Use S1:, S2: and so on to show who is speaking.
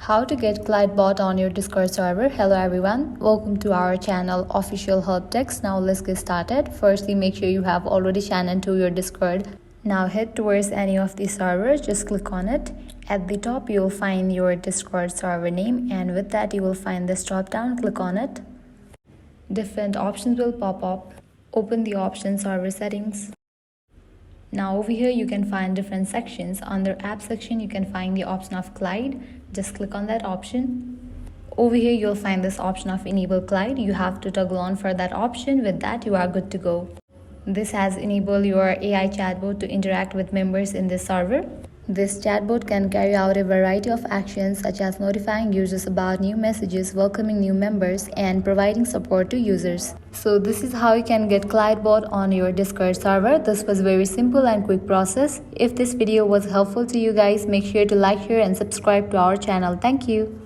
S1: How to get Clyde bot on your Discord server. Hello everyone, welcome to our channel Official Help Text. Now let's get started. Firstly, make sure you have already signed into your Discord. Now head towards any of the servers, just click on it. At the top you will find your Discord server name, and with that you will find this drop down. Click on it. Different options will pop up. Open the option server settings. Now over here you can find different sections. Under app section you can find the option of Clyde. Just click on that option. Over here you'll find this option of enable Clyde. You have to toggle on for that option. With that you are good to go. This has enabled your AI chatbot to interact with members in this server. This chatbot can carry out a variety of actions such as notifying users about new messages, welcoming new members, and providing support to users. So this is how you can get Clyde bot on your Discord server. This was very simple and quick process. If this video was helpful to you guys, make sure to like, share, and subscribe to our channel. Thank you.